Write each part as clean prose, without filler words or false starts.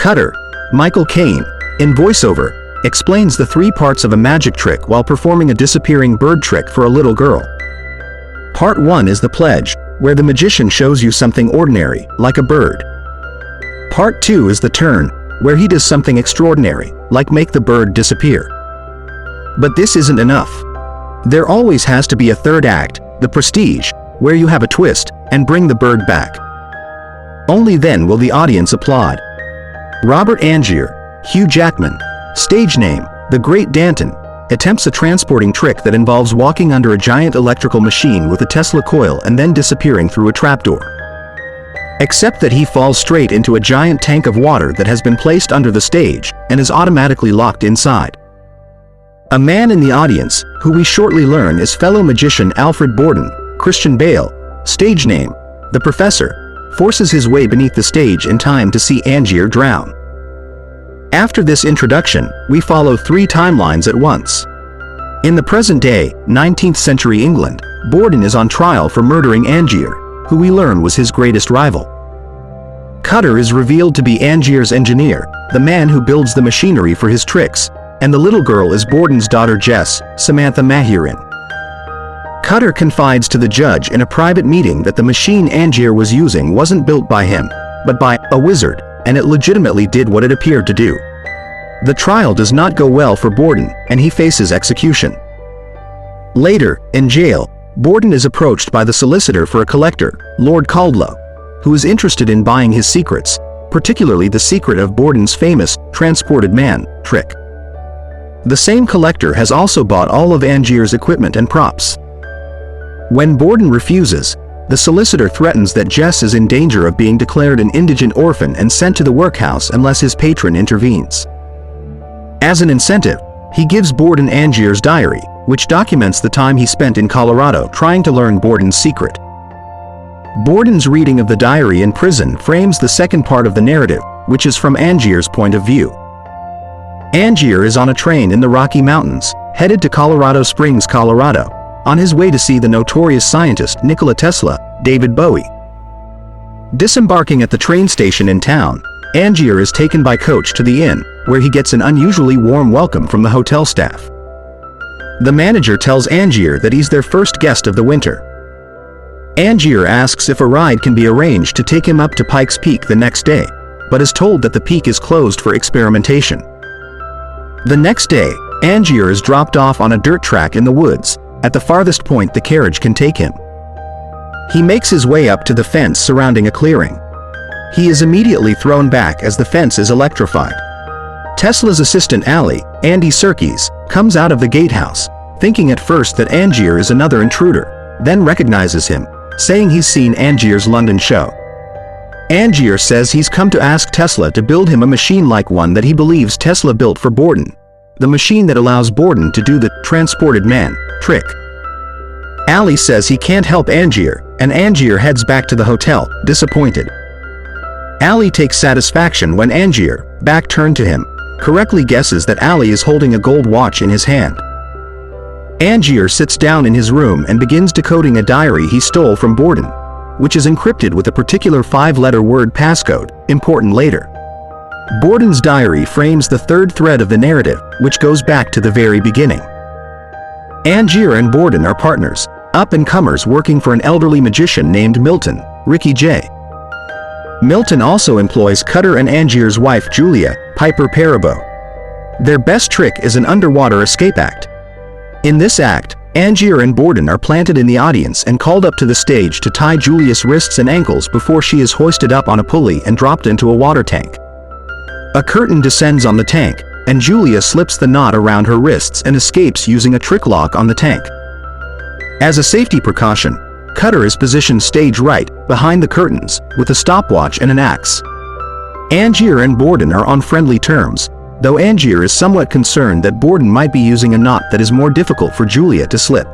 Cutter, Michael Caine, in voiceover, explains the 3 parts of a magic trick while performing a disappearing bird trick for a little girl. Part 1 is the pledge, where the magician shows you something ordinary, like a bird. Part 2 is the turn, where he does something extraordinary, like make the bird disappear. But this isn't enough. There always has to be a third act, the prestige, where you have a twist and bring the bird back. Only then will the audience applaud. Robert Angier, Hugh Jackman, stage name, The Great Danton, attempts a transporting trick that involves walking under a giant electrical machine with a Tesla coil and then disappearing through a trapdoor. Except that he falls straight into a giant tank of water that has been placed under the stage and is automatically locked inside. A man in the audience, who we shortly learn is fellow magician Alfred Borden, Christian Bale, stage name, The Professor, forces his way beneath the stage in time to see Angier drown. After this introduction, we follow 3 timelines at once. In the present day, 19th century England, Borden is on trial for murdering Angier, who we learn was his greatest rival. Cutter is revealed to be Angier's engineer, the man who builds the machinery for his tricks, and the little girl is Borden's daughter Jess, Samantha Mahurin. Cutter confides to the judge in a private meeting that the machine Angier was using wasn't built by him, but by a wizard, and it legitimately did what it appeared to do. The trial does not go well for Borden, and he faces execution. Later, in jail, Borden is approached by the solicitor for a collector, Lord Caldlow, who is interested in buying his secrets, particularly the secret of Borden's famous transported man trick. The same collector has also bought all of Angier's equipment and props. When Borden refuses, the solicitor threatens that Jess is in danger of being declared an indigent orphan and sent to the workhouse unless his patron intervenes. As an incentive, he gives Borden Angier's diary, which documents the time he spent in Colorado trying to learn Borden's secret. Borden's reading of the diary in prison frames the second part of the narrative, which is from Angier's point of view. Angier is on a train in the Rocky Mountains, headed to Colorado Springs, Colorado, on his way to see the notorious scientist Nikola Tesla, David Bowie. Disembarking at the train station in town, Angier is taken by coach to the inn, where he gets an unusually warm welcome from the hotel staff. The manager tells Angier that he's their first guest of the winter. Angier asks if a ride can be arranged to take him up to Pikes Peak the next day, but is told that the peak is closed for experimentation. The next day, Angier is dropped off on a dirt track in the woods, at the farthest point the carriage can take him. He makes his way up to the fence surrounding a clearing. He is immediately thrown back as the fence is electrified. Tesla's assistant Allie, Andy Serkis, comes out of the gatehouse, thinking at first that Angier is another intruder, then recognizes him, saying he's seen Angier's London show. Angier says he's come to ask Tesla to build him a machine like one that he believes Tesla built for Borden, the machine that allows Borden to do the transported man trick. Allie says he can't help Angier, and Angier heads back to the hotel, disappointed. Allie takes satisfaction when Angier, back turned to him, correctly guesses that Allie is holding a gold watch in his hand. Angier sits down in his room and begins decoding a diary he stole from Borden, which is encrypted with a particular 5-letter word passcode, important later. Borden's diary frames the third thread of the narrative, which goes back to the very beginning. Angier and Borden are partners, up-and-comers working for an elderly magician named Milton, Ricky J. Milton also employs Cutter and Angier's wife Julia, Piper Perabo. Their best trick is an underwater escape act. In this act, Angier and Borden are planted in the audience and called up to the stage to tie Julia's wrists and ankles before she is hoisted up on a pulley and dropped into a water tank. A curtain descends on the tank, and Julia slips the knot around her wrists and escapes using a trick lock on the tank. As a safety precaution, Cutter is positioned stage right, behind the curtains, with a stopwatch and an axe. Angier and Borden are on friendly terms, though Angier is somewhat concerned that Borden might be using a knot that is more difficult for Julia to slip.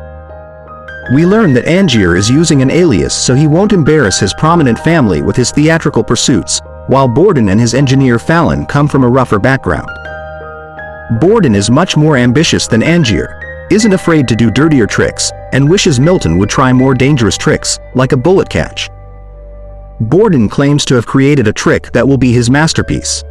We learn that Angier is using an alias so he won't embarrass his prominent family with his theatrical pursuits, while Borden and his engineer Fallon come from a rougher background. Borden is much more ambitious than Angier, isn't afraid to do dirtier tricks, and wishes Milton would try more dangerous tricks, like a bullet catch. Borden claims to have created a trick that will be his masterpiece.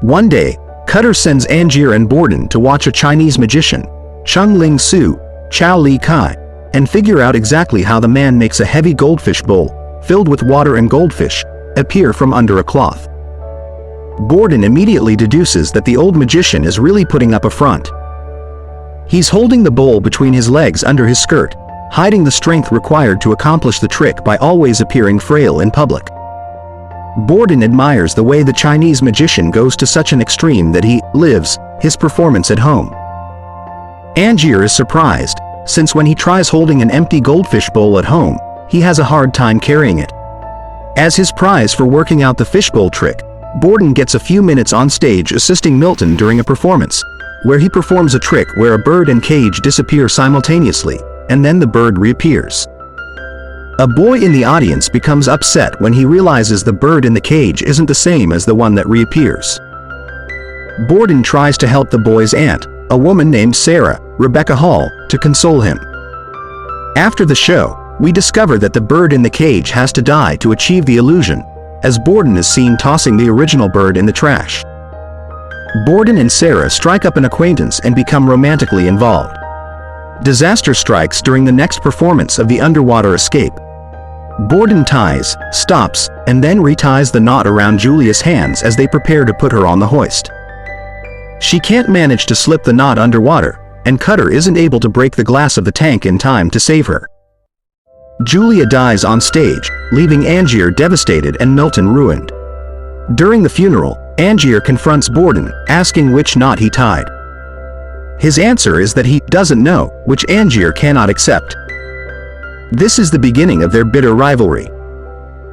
One day, Cutter sends Angier and Borden to watch a Chinese magician, Chung Ling Su, Chao Li Kai, and figure out exactly how the man makes a heavy goldfish bowl, filled with water and goldfish, appear from under a cloth. Borden immediately deduces that the old magician is really putting up a front. He's holding the bowl between his legs under his skirt, hiding the strength required to accomplish the trick by always appearing frail in public. Borden admires the way the Chinese magician goes to such an extreme that he lives his performance at home. Angier is surprised, since when he tries holding an empty goldfish bowl at home, he has a hard time carrying it. As his prize for working out the fishbowl trick, Borden gets a few minutes on stage assisting Milton during a performance, where he performs a trick where a bird and cage disappear simultaneously, and then the bird reappears. A boy in the audience becomes upset when he realizes the bird in the cage isn't the same as the one that reappears. Borden tries to help the boy's aunt, a woman named Sarah, Rebecca Hall, to console him. After the show, we discover that the bird in the cage has to die to achieve the illusion, as Borden is seen tossing the original bird in the trash. Borden and Sarah strike up an acquaintance and become romantically involved. Disaster strikes during the next performance of the underwater escape. Borden ties, stops, and then reties the knot around Julia's hands as they prepare to put her on the hoist. She can't manage to slip the knot underwater, and Cutter isn't able to break the glass of the tank in time to save her. Julia dies on stage, leaving Angier devastated and Milton ruined. During the funeral, Angier confronts Borden, asking which knot he tied. His answer is that he doesn't know, which Angier cannot accept. This is the beginning of their bitter rivalry.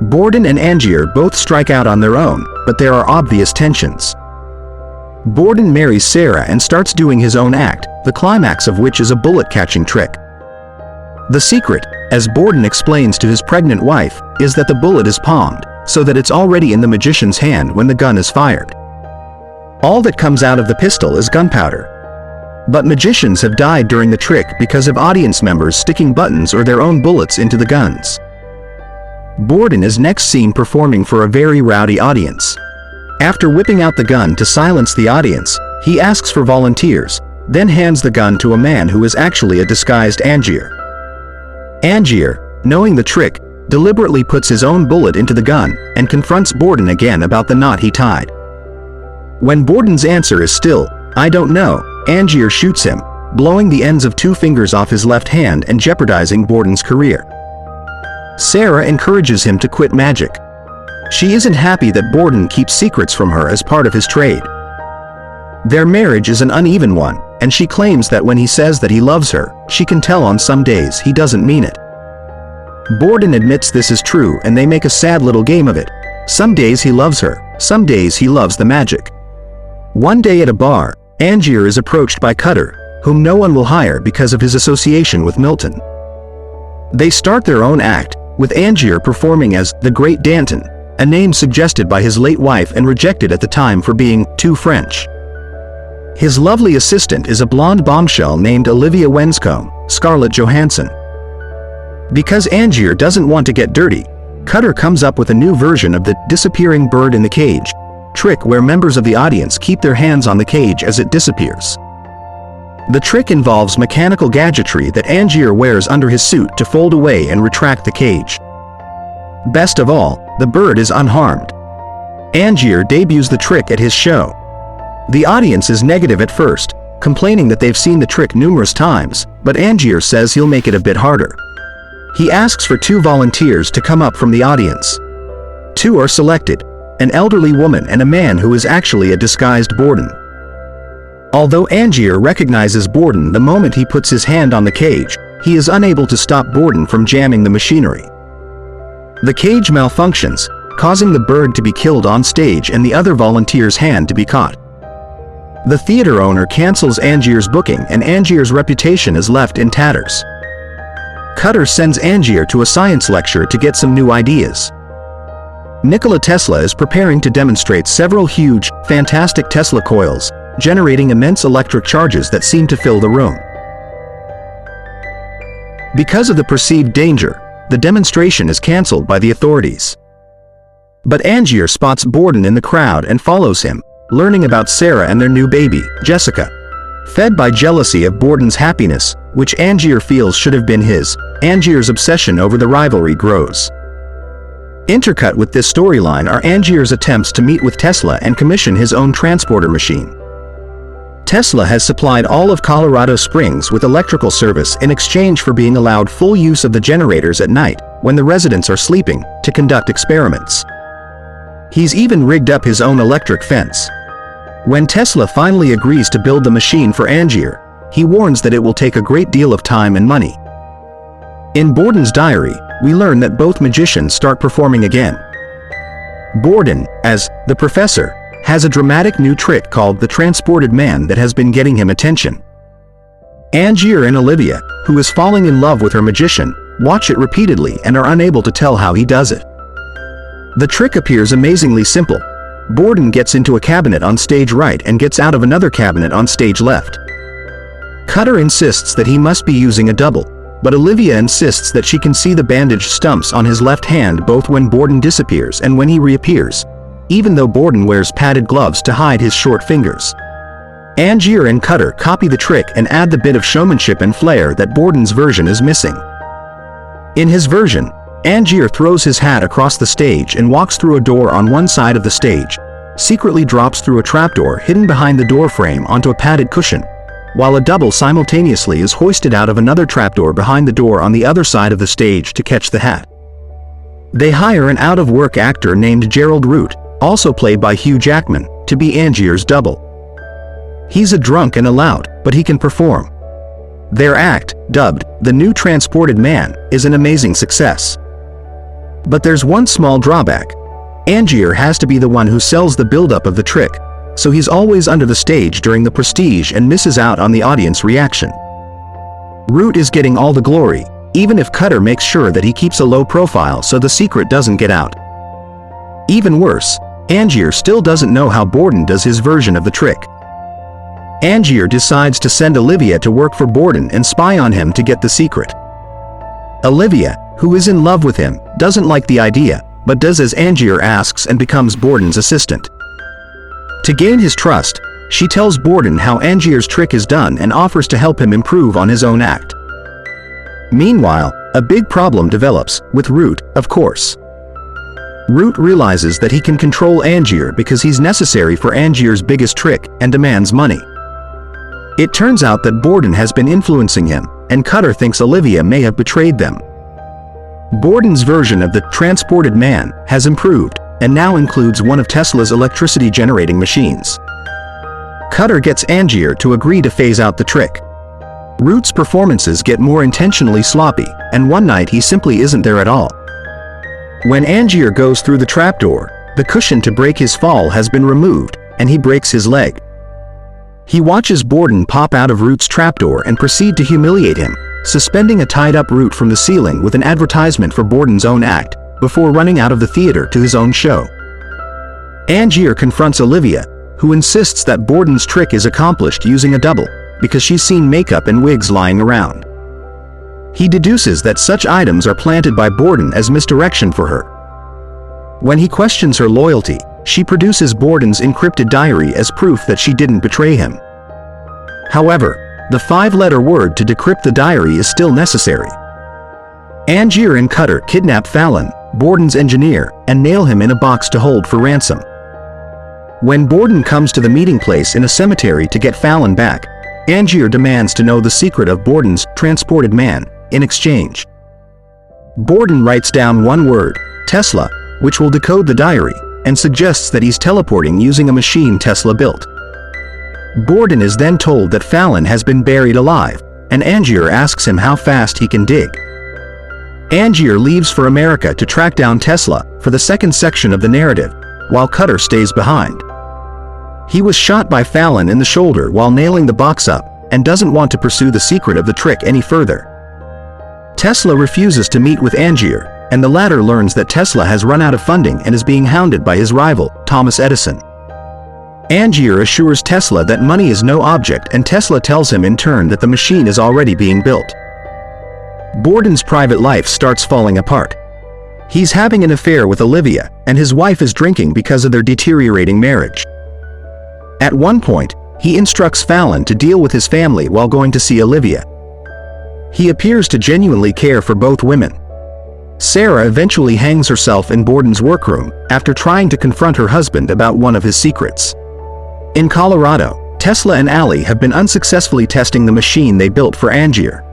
Borden and Angier both strike out on their own, but there are obvious tensions. Borden marries Sarah and starts doing his own act, the climax of which is a bullet-catching trick. The secret, as Borden explains to his pregnant wife, is that the bullet is palmed, so that it's already in the magician's hand when the gun is fired. All that comes out of the pistol is gunpowder. But magicians have died during the trick because of audience members sticking buttons or their own bullets into the guns. Borden is next seen performing for a very rowdy audience. After whipping out the gun to silence the audience, he asks for volunteers, then hands the gun to a man who is actually a disguised Angier. Angier, knowing the trick, deliberately puts his own bullet into the gun and confronts Borden again about the knot he tied. When Borden's answer is still, "I don't know," Angier shoots him, blowing the ends of 2 fingers off his left hand and jeopardizing Borden's career. Sarah encourages him to quit magic. She isn't happy that Borden keeps secrets from her as part of his trade. Their marriage is an uneven one, and she claims that when he says that he loves her, she can tell on some days he doesn't mean it. Borden admits this is true and they make a sad little game of it. Some days he loves her, some days he loves the magic. One day at a bar, Angier is approached by Cutter, whom no one will hire because of his association with Milton. They start their own act, with Angier performing as the Great Danton, a name suggested by his late wife and rejected at the time for being too French. His lovely assistant is a blonde bombshell named Olivia Wenscombe, Scarlett Johansson. Because Angier doesn't want to get dirty, Cutter comes up with a new version of the disappearing bird in the cage trick where members of the audience keep their hands on the cage as it disappears. The trick involves mechanical gadgetry that Angier wears under his suit to fold away and retract the cage. Best of all, the bird is unharmed. Angier debuts the trick at his show. The audience is negative at first, complaining that they've seen the trick numerous times, but Angier says he'll make it a bit harder. He asks for 2 volunteers to come up from the audience. 2 are selected, an elderly woman and a man who is actually a disguised Borden. Although Angier recognizes Borden the moment he puts his hand on the cage, he is unable to stop Borden from jamming the machinery. The cage malfunctions, causing the bird to be killed on stage and the other volunteer's hand to be caught. The theater owner cancels Angier's booking and Angier's reputation is left in tatters. Cutter sends Angier to a science lecture to get some new ideas. Nikola Tesla is preparing to demonstrate several huge, fantastic Tesla coils, generating immense electric charges that seem to fill the room. Because of the perceived danger, the demonstration is cancelled by the authorities. But Angier spots Borden in the crowd and follows him, learning about Sarah and their new baby, Jessica. Fed by jealousy of Borden's happiness, which Angier feels should have been his, Angier's obsession over the rivalry grows. Intercut with this storyline are Angier's attempts to meet with Tesla and commission his own transporter machine. Tesla has supplied all of Colorado Springs with electrical service in exchange for being allowed full use of the generators at night, when the residents are sleeping, to conduct experiments. He's even rigged up his own electric fence. When Tesla finally agrees to build the machine for Angier, he warns that it will take a great deal of time and money. In Borden's diary, we learn that both magicians start performing again. Borden, as the professor, has a dramatic new trick called the transported man that has been getting him attention. Angier and Olivia, who is falling in love with her magician, watch it repeatedly and are unable to tell how he does it. The trick appears amazingly simple. Borden gets into a cabinet on stage right and gets out of another cabinet on stage left. Cutter insists that he must be using a double, but Olivia insists that she can see the bandaged stumps on his left hand both when Borden disappears and when he reappears, even though Borden wears padded gloves to hide his short fingers. Angier and Cutter copy the trick and add the bit of showmanship and flair that Borden's version is missing. In his version, Angier throws his hat across the stage and walks through a door on one side of the stage, secretly drops through a trapdoor hidden behind the door frame onto a padded cushion, while a double simultaneously is hoisted out of another trapdoor behind the door on the other side of the stage to catch the hat. They hire an out-of-work actor named Gerald Root, also played by Hugh Jackman, to be Angier's double. He's a drunk and a lout, but he can perform. Their act, dubbed The New Transported Man, is an amazing success. But there's one small drawback. Angier has to be the one who sells the buildup of the trick, so he's always under the stage during the prestige and misses out on the audience reaction. Root is getting all the glory, even if Cutter makes sure that he keeps a low profile so the secret doesn't get out. Even worse, Angier still doesn't know how Borden does his version of the trick. Angier decides to send Olivia to work for Borden and spy on him to get the secret. Olivia, who is in love with him, doesn't like the idea, but does as Angier asks and becomes Borden's assistant. To gain his trust, she tells Borden how Angier's trick is done and offers to help him improve on his own act. Meanwhile, a big problem develops, with Root, of course. Root realizes that he can control Angier because he's necessary for Angier's biggest trick and demands money. It turns out that Borden has been influencing him, and Cutter thinks Olivia may have betrayed them. Borden's version of the transported man has improved, and now includes one of Tesla's electricity-generating machines. Cutter gets Angier to agree to phase out the trick. Root's performances get more intentionally sloppy, and one night he simply isn't there at all. When Angier goes through the trapdoor, the cushion to break his fall has been removed, and he breaks his leg. He watches Borden pop out of Root's trapdoor and proceed to humiliate him, suspending a tied-up Root from the ceiling with an advertisement for Borden's own act, before running out of the theater to his own show. Angier confronts Olivia, who insists that Borden's trick is accomplished using a double, because she's seen makeup and wigs lying around. He deduces that such items are planted by Borden as misdirection for her. When he questions her loyalty, she produces Borden's encrypted diary as proof that she didn't betray him. However, the 5-letter word to decrypt the diary is still necessary. Angier and Cutter kidnap Fallon, Borden's engineer, and nail him in a box to hold for ransom. When Borden comes to the meeting place in a cemetery to get Fallon back, Angier demands to know the secret of Borden's transported man, in exchange. Borden writes down one word, Tesla, which will decode the diary, and suggests that he's teleporting using a machine Tesla built. Borden is then told that Fallon has been buried alive, and Angier asks him how fast he can dig. Angier leaves for America to track down Tesla for the second section of the narrative, while Cutter stays behind. He was shot by Fallon in the shoulder while nailing the box up, and doesn't want to pursue the secret of the trick any further. Tesla refuses to meet with Angier, and the latter learns that Tesla has run out of funding and is being hounded by his rival, Thomas Edison. Angier assures Tesla that money is no object, and Tesla tells him in turn that the machine is already being built. Borden's private life starts falling apart. He's having an affair with Olivia, and his wife is drinking because of their deteriorating marriage. At one point, he instructs Fallon to deal with his family while going to see Olivia. He appears to genuinely care for both women. Sarah eventually hangs herself in Borden's workroom after trying to confront her husband about one of his secrets. In Colorado, Tesla and Allie have been unsuccessfully testing the machine they built for Angier.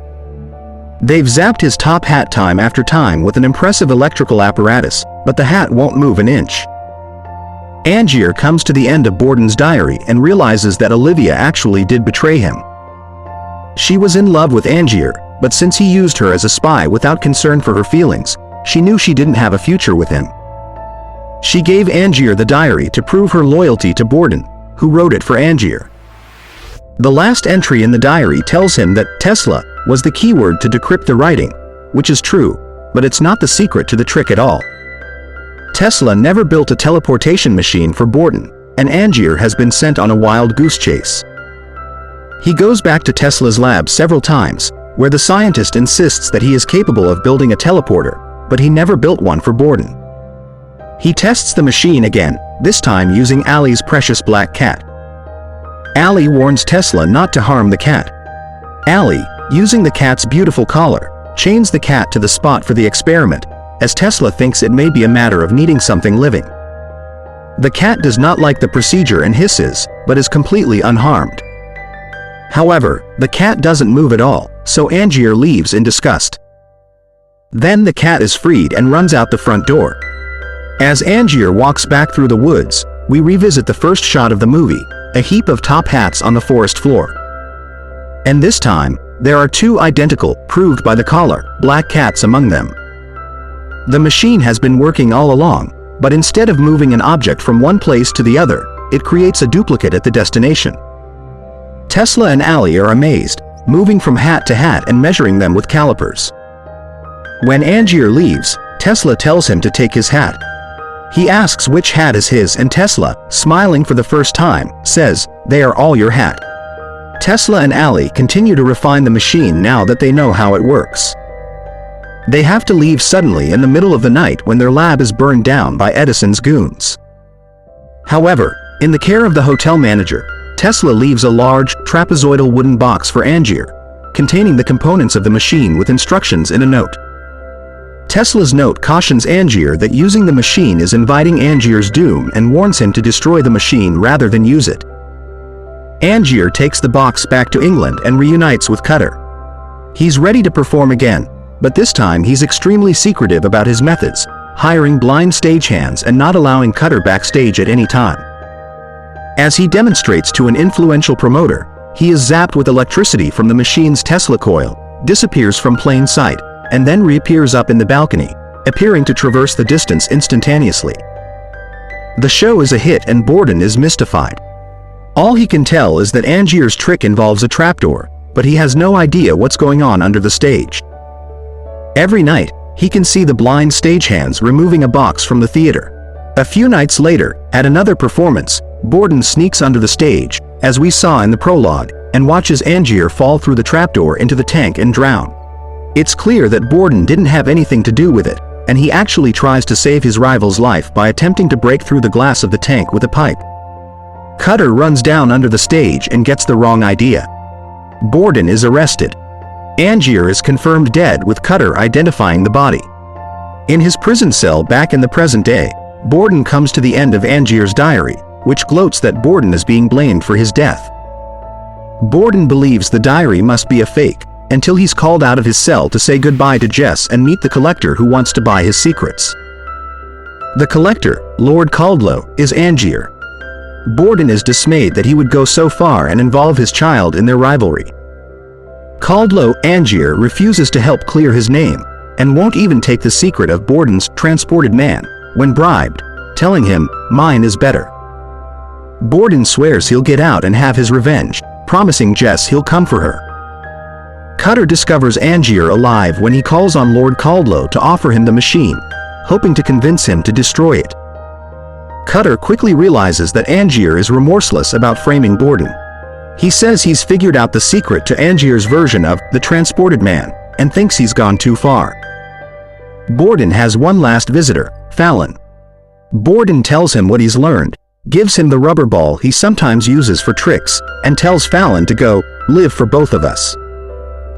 They've zapped his top hat time after time with an impressive electrical apparatus, but the hat won't move an inch. Angier comes to the end of Borden's diary and realizes that Olivia actually did betray him. She was in love with Angier, but since he used her as a spy without concern for her feelings, she knew she didn't have a future with him. She gave Angier the diary to prove her loyalty to Borden, who wrote it for Angier. The last entry in the diary tells him that Tesla was the keyword to decrypt the writing, which is true, but it's not the secret to the trick at all. Tesla never built a teleportation machine for Borden, and Angier has been sent on a wild goose chase. He goes back to Tesla's lab several times, where the scientist insists that he is capable of building a teleporter, but he never built one for Borden. He tests the machine again, this time using Allie's precious black cat. Allie warns Tesla not to harm the cat. Allie, using the cat's beautiful collar, chains the cat to the spot for the experiment, as Tesla thinks it may be a matter of needing something living. The cat does not like the procedure and hisses, but is completely unharmed. However, the cat doesn't move at all, so Angier leaves in disgust. Then the cat is freed and runs out the front door. As Angier walks back through the woods, we revisit the first shot of the movie, a heap of top hats on the forest floor. And this time, there are two identical, proved by the collar, black cats among them. The machine has been working all along, but instead of moving an object from one place to the other, it creates a duplicate at the destination. Tesla and Allie are amazed, moving from hat to hat and measuring them with calipers. When Angier leaves, Tesla tells him to take his hat. He asks which hat is his, and Tesla, smiling for the first time, says, "They are all your hat." Tesla and Allie continue to refine the machine now that they know how it works. They have to leave suddenly in the middle of the night when their lab is burned down by Edison's goons. However, in the care of the hotel manager, Tesla leaves a large, trapezoidal wooden box for Angier, containing the components of the machine with instructions in a note. Tesla's note cautions Angier that using the machine is inviting Angier's doom and warns him to destroy the machine rather than use it. Angier takes the box back to England and reunites with Cutter. He's ready to perform again, but this time he's extremely secretive about his methods, hiring blind stagehands and not allowing Cutter backstage at any time. As he demonstrates to an influential promoter, he is zapped with electricity from the machine's Tesla coil, disappears from plain sight, and then reappears up in the balcony, appearing to traverse the distance instantaneously. The show is a hit and Borden is mystified. All he can tell is that Angier's trick involves a trapdoor, but he has no idea what's going on under the stage. Every night, he can see the blind stagehands removing a box from the theater. A few nights later, at another performance, Borden sneaks under the stage, as we saw in the prologue, and watches Angier fall through the trapdoor into the tank and drown. It's clear that Borden didn't have anything to do with it, and he actually tries to save his rival's life by attempting to break through the glass of the tank with a pipe. Cutter runs down under the stage and gets the wrong idea. Borden is arrested. Angier is confirmed dead with Cutter identifying the body. In his prison cell back in the present day, Borden comes to the end of Angier's diary, which gloats that Borden is being blamed for his death. Borden believes the diary must be a fake, until he's called out of his cell to say goodbye to Jess and meet the collector who wants to buy his secrets. The collector, Lord Caldlow, is Angier. Borden is dismayed that he would go so far and involve his child in their rivalry. Caldlow Angier refuses to help clear his name, and won't even take the secret of Borden's transported man, when bribed, telling him, "Mine is better." Borden swears he'll get out and have his revenge, promising Jess he'll come for her. Cutter discovers Angier alive when he calls on Lord Caldlow to offer him the machine, hoping to convince him to destroy it. Cutter quickly realizes that Angier is remorseless about framing Borden. He says he's figured out the secret to Angier's version of the transported man, and thinks he's gone too far. Borden has one last visitor, Fallon. Borden tells him what he's learned, gives him the rubber ball he sometimes uses for tricks, and tells Fallon to go live for both of us.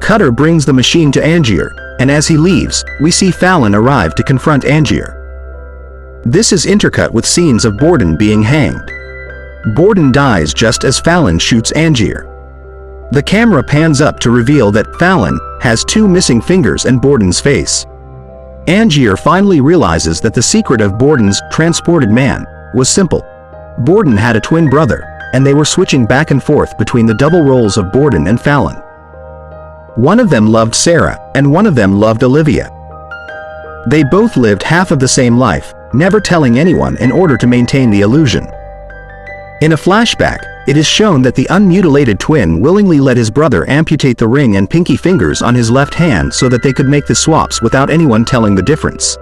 Cutter brings the machine to Angier, and as he leaves, we see Fallon arrive to confront Angier. This is intercut with scenes of Borden being hanged. Borden dies just as Fallon shoots Angier. The camera pans up to reveal that Fallon has 2 missing fingers and Borden's face. Angier finally realizes that the secret of Borden's transported man was simple. Borden had a twin brother, and they were switching back and forth between the double roles of Borden and Fallon. One of them loved Sarah, and one of them loved Olivia. They both lived half of the same life, never telling anyone in order to maintain the illusion. In a flashback, it is shown that the unmutilated twin willingly let his brother amputate the ring and pinky fingers on his left hand so that they could make the swaps without anyone telling the difference.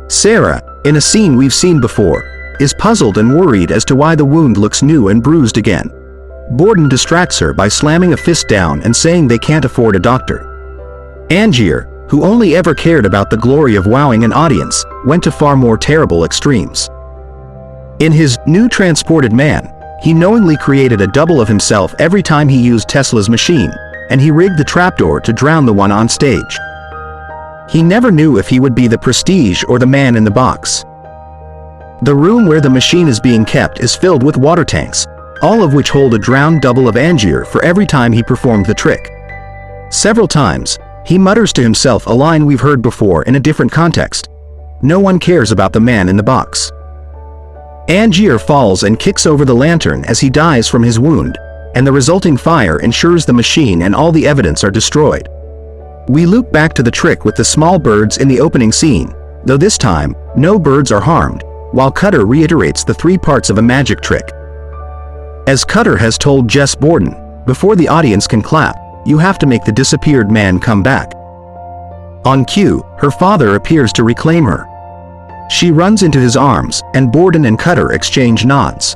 Sarah, in a scene we've seen before, is puzzled and worried as to why the wound looks new and bruised again. Borden distracts her by slamming a fist down and saying they can't afford a doctor. Angier, who only ever cared about the glory of wowing an audience, went to far more terrible extremes. In his new transported man, he knowingly created a double of himself every time he used Tesla's machine, and he rigged the trapdoor to drown the one on stage. He never knew if he would be the Prestige or the man in the box. The room where the machine is being kept is filled with water tanks, all of which hold a drowned double of Angier for every time he performed the trick. Several times, he mutters to himself a line we've heard before in a different context. No one cares about the man in the box. Angier falls and kicks over the lantern as he dies from his wound, and the resulting fire ensures the machine and all the evidence are destroyed. We loop back to the trick with the small birds in the opening scene, though this time, no birds are harmed, while Cutter reiterates the 3 parts of a magic trick. As Cutter has told Jess Borden, before the audience can clap, you have to make the disappeared man come back. On cue, her father appears to reclaim her. She runs into his arms, and Borden and Cutter exchange nods.